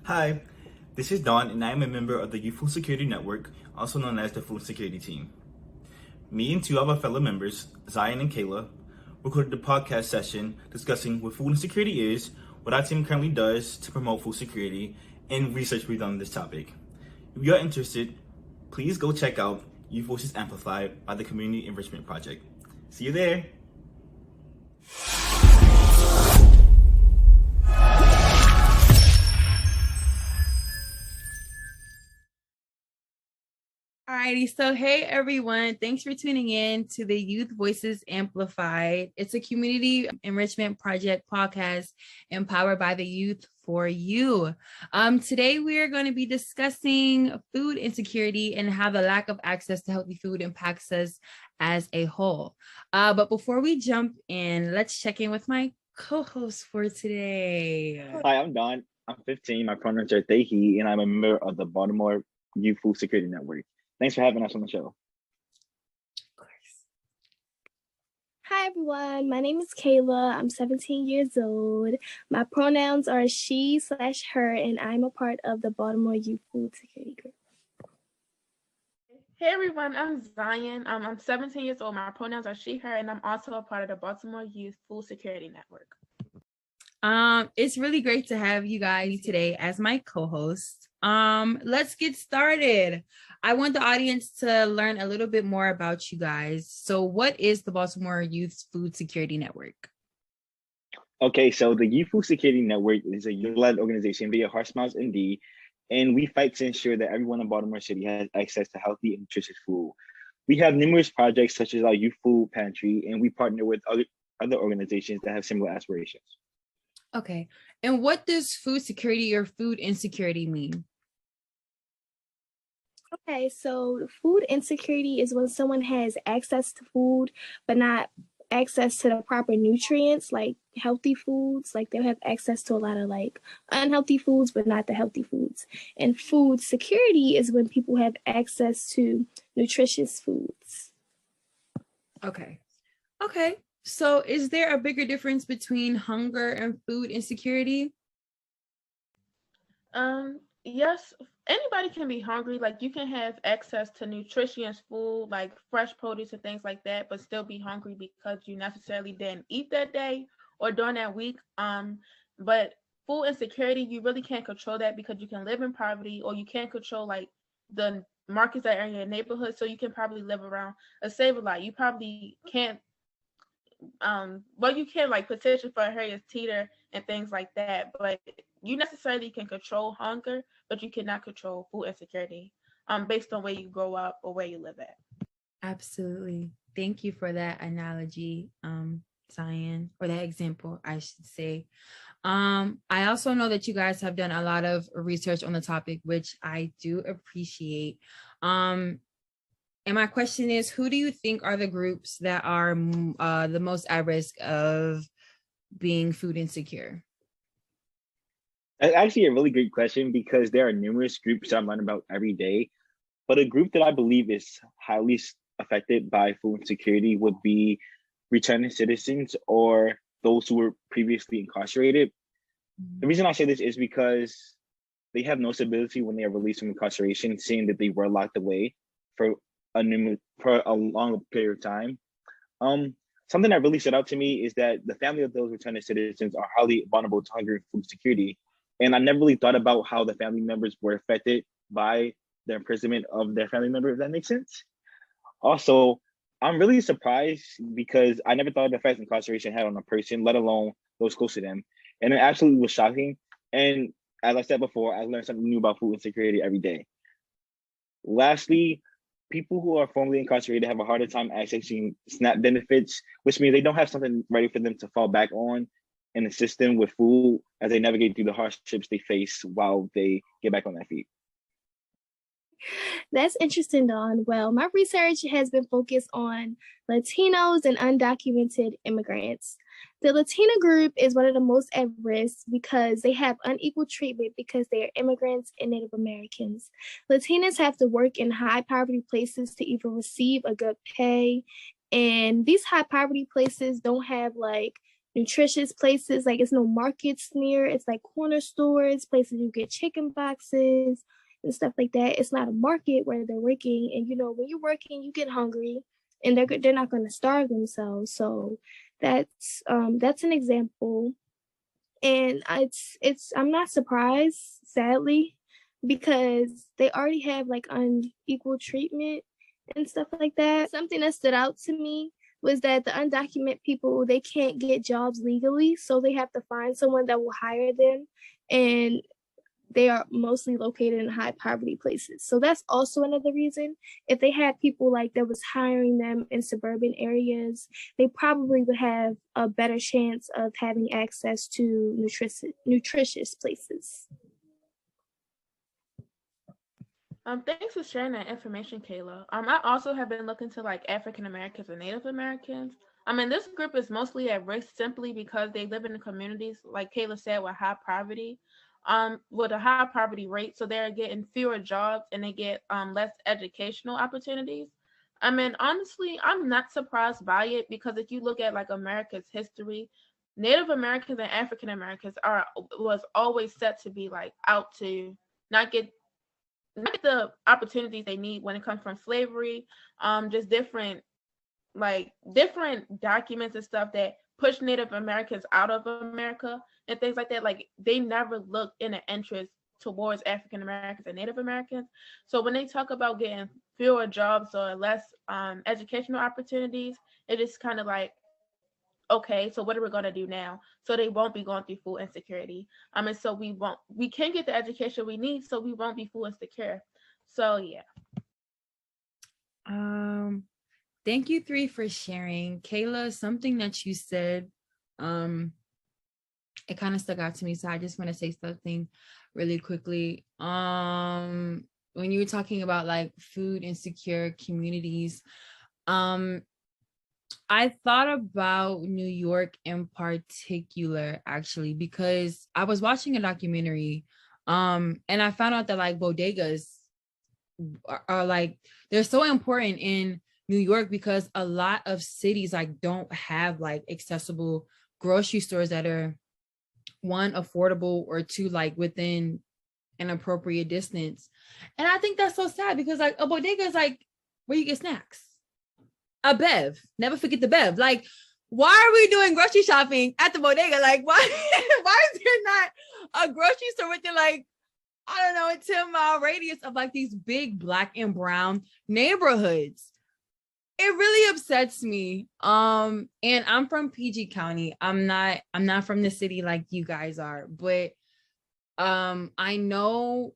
Hi, this is Don, and I am a member of the Youth Food Security Network, also known as the Food Security Team. Me and two of our fellow members, Zion and Kayla, recorded a podcast session discussing what food insecurity is, what our team currently does to promote food security, and research we've done on this topic. If you're interested, please go check out Youth Voices Amplified by the Community Enrichment Project. See you there! Alrighty, so hey everyone, thanks for tuning in to the Youth Voices Amplified. It's a community enrichment project podcast empowered by the youth for you. Today we are going to be discussing food insecurity and how the lack of access to healthy food impacts us as a whole. But before we jump in, let's check in with my co-host for today. Hi, I'm Don. I'm 15. My pronouns are they, he, and I'm a member of the Baltimore Youth Food Security Network. Thanks for having us on the show. Of course. Hi, everyone. My name is Kayla. I'm 17 years old. My pronouns are she/her, and I'm a part of the Baltimore Youth Food Security Group. Hey everyone, I'm Zion. I'm 17 years old. My pronouns are she, her, and I'm also a part of the Baltimore Youth Food Security Network. It's really great to have you guys today as my co-host. Let's get started. I want the audience to learn a little bit more about you guys. So what is the Baltimore Youth Food Security Network? Okay, so the Youth Food Security Network is a youth-led organization via HeartSmiles MD, and we fight to ensure that everyone in Baltimore City has access to healthy and nutritious food. We have numerous projects such as our Youth Food Pantry, and we partner with other organizations that have similar aspirations. Okay, and what does food security or food insecurity mean? Okay, so food insecurity is when someone has access to food, but not access to the proper nutrients, like healthy foods. Like they'll have access to a lot of like unhealthy foods, but not the healthy foods. And food security is when people have access to nutritious foods. Okay. So is there a bigger difference between hunger and food insecurity? Yes, anybody can be hungry. Like you can have access to nutritious food, like fresh produce and things like that, but still be hungry because you necessarily didn't eat that day or during that week. But food insecurity, you really can't control that because you can live in poverty, or you can't control like the markets that are in your neighborhood. So you can probably live around a stable life. You probably can't you can like petition for Harriet Teeter and things like that, but you necessarily can control hunger, but you cannot control food insecurity based on where you grow up or where you live at. Absolutely. Thank you for that analogy, Zion, or that example, I should say. I also know that you guys have done a lot of research on the topic, which I do appreciate. And my question is, who do you think are the groups that are the most at risk of being food insecure? That's actually a really great question because there are numerous groups that I'm learning about every day. But a group that I believe is highly affected by food insecurity would be returning citizens or those who were previously incarcerated. The reason I say this is because they have no stability when they are released from incarceration, seeing that they were locked away for a long period of time. Something that really stood out to me is that the family of those returning citizens are highly vulnerable to hunger and food security. And I never really thought about how the family members were affected by the imprisonment of their family member, if that makes sense. Also, I'm really surprised because I never thought of the effects incarceration had on a person, let alone those close to them. And it absolutely was shocking. And as I said before, I learned something new about food insecurity every day. Lastly, people who are formerly incarcerated have a harder time accessing SNAP benefits, which means they don't have something ready for them to fall back on in the system with food as they navigate through the hardships they face while they get back on their feet. That's interesting, Dawn. Well, my research has been focused on Latinos and undocumented immigrants. The Latino group is one of the most at risk because they have unequal treatment because they are immigrants and Native Americans. Latinos have to work in high poverty places to even receive a good pay. And these high poverty places don't have like nutritious places. Like, it's no markets near. It's like corner stores, places you get chicken boxes and stuff like that. It's not a market where they're working. And when you're working, you get hungry, and they're not going to starve themselves. So that's an example. And I'm not surprised, sadly, because they already have like unequal treatment and stuff like that. Something that stood out to me was that the undocumented people, they can't get jobs legally, so they have to find someone that will hire them, and they are mostly located in high poverty places. So that's also another reason. If they had people like that was hiring them in suburban areas, they probably would have a better chance of having access to nutritious places. Thanks for sharing that information, Kayla. I also have been looking to like African Americans and Native Americans. This group is mostly at risk simply because they live in the communities, like Kayla said, with high poverty, with a high poverty rate. So they're getting fewer jobs and they get less educational opportunities. Honestly, I'm not surprised by it, because if you look at like America's history, Native Americans and African Americans was always set to be like out to not get the opportunities they need when it comes from slavery, just different documents and stuff that push Native Americans out of America and things like that. Like, they never looked in an interest towards African Americans and Native Americans. So when they talk about getting fewer jobs or less educational opportunities, it is kind of like, okay, so what are we going to do now? So they won't be going through food insecurity. And so we can get the education we need, so we won't be food insecure. So yeah. Thank you three for sharing. Kayla, something that you said, it kind of stuck out to me. So I just want to say something really quickly. When you were talking about like food insecure communities, I thought about New York in particular, actually, because I was watching a documentary, and I found out that like bodegas are like, they're so important in New York, because a lot of cities like don't have like accessible grocery stores that are, one, affordable, or two, like within an appropriate distance. And I think that's so sad, because like a bodega is like where you get snacks. A Bev, never forget the Bev. Like, why are we doing grocery shopping at the bodega? Like, why is there not a grocery store within like, I don't know, a 10-mile radius of like these big Black and brown neighborhoods? It really upsets me. And I'm from PG County. I'm not from the city like you guys are, but I know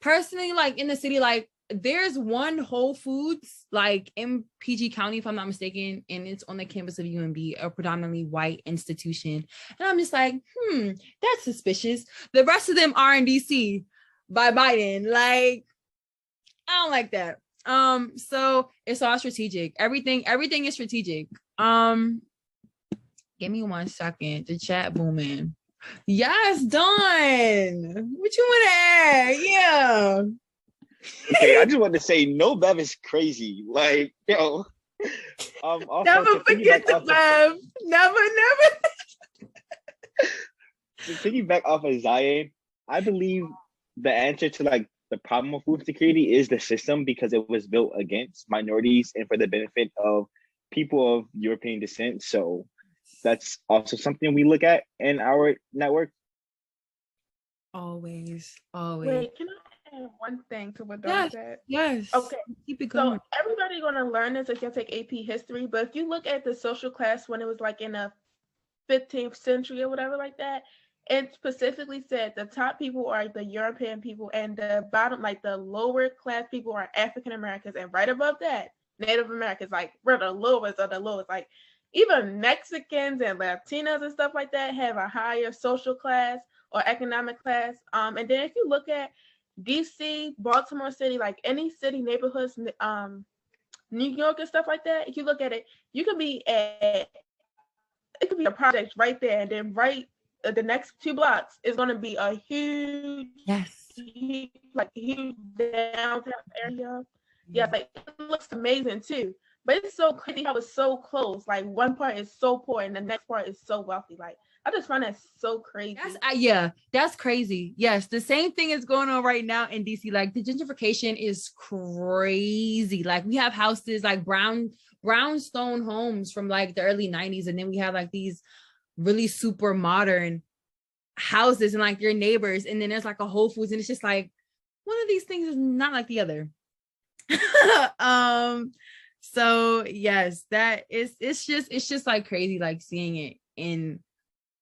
personally, like in the city, like there's one Whole Foods like in PG County, if I'm not mistaken, and it's on the campus of UMB, a predominantly white institution. And I'm just like, that's suspicious. The rest of them are in DC by Biden. Like, I don't like that. So it's all strategic. Everything is strategic. Give me 1 second. The chat booming. Yes, Dawn. What you want to add? Yeah. Okay, I just want to say no Bev is crazy. Like, yo. Also, never forget the Bev. Never. To piggyback off of Zion, I believe the answer to like the problem of food insecurity is the system, because it was built against minorities and for the benefit of people of European descent. So that's also something we look at in our network. Always. Wait, can I add one thing to what Dawn said? Yes. Okay. Keep it going. So everybody's gonna learn this if you take AP history, but if you look at the social class when it was like in the 15th century or whatever like that, it specifically said the top people are the European people and the bottom, like the lower class people, are African Americans, and right above that, Native Americans. Like, we're the lowest of the lowest. Like, even Mexicans and Latinos and stuff like that have a higher social class or economic class. And then if you look at DC, Baltimore City, like any city neighborhoods, New York and stuff like that, if you look at it, you could be at, it could be a project right there, and then right the next 2 blocks is going to be a huge, huge downtown area. Yeah, like it looks amazing too. But it's so crazy how it's so close. Like one part is so poor and the next part is so wealthy. Like I just find that so crazy. That's crazy. Yes, the same thing is going on right now in DC. Like the gentrification is crazy. Like we have houses like brownstone homes from like the early 90s, and then we have like these really super modern houses and like your neighbors, and then there's like a Whole Foods, and it's just like one of these things is not like the other. So yes, that is it's just like crazy, like seeing it in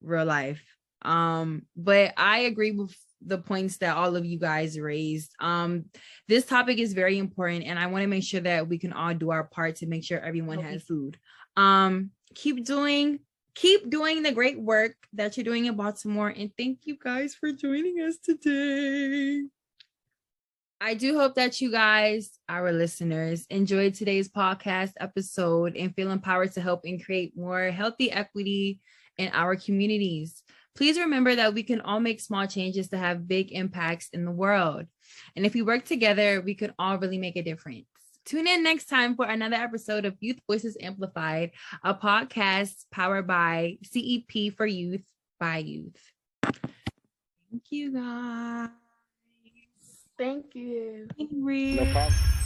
real life. But I agree with the points that all of you guys raised. This topic is very important, and I want to make sure that we can all do our part to make sure everyone has food. Keep doing the great work that you're doing in Baltimore, and thank you guys for joining us today. I do hope that you guys, our listeners, enjoyed today's podcast episode and feel empowered to help and create more healthy equity in our communities. Please remember that we can all make small changes to have big impacts in the world. And if we work together, we can all really make a difference. Tune in next time for another episode of Youth Voices Amplified, a podcast powered by CEP for Youth by Youth. Thank you, guys. Thank you. Hangry. No problem.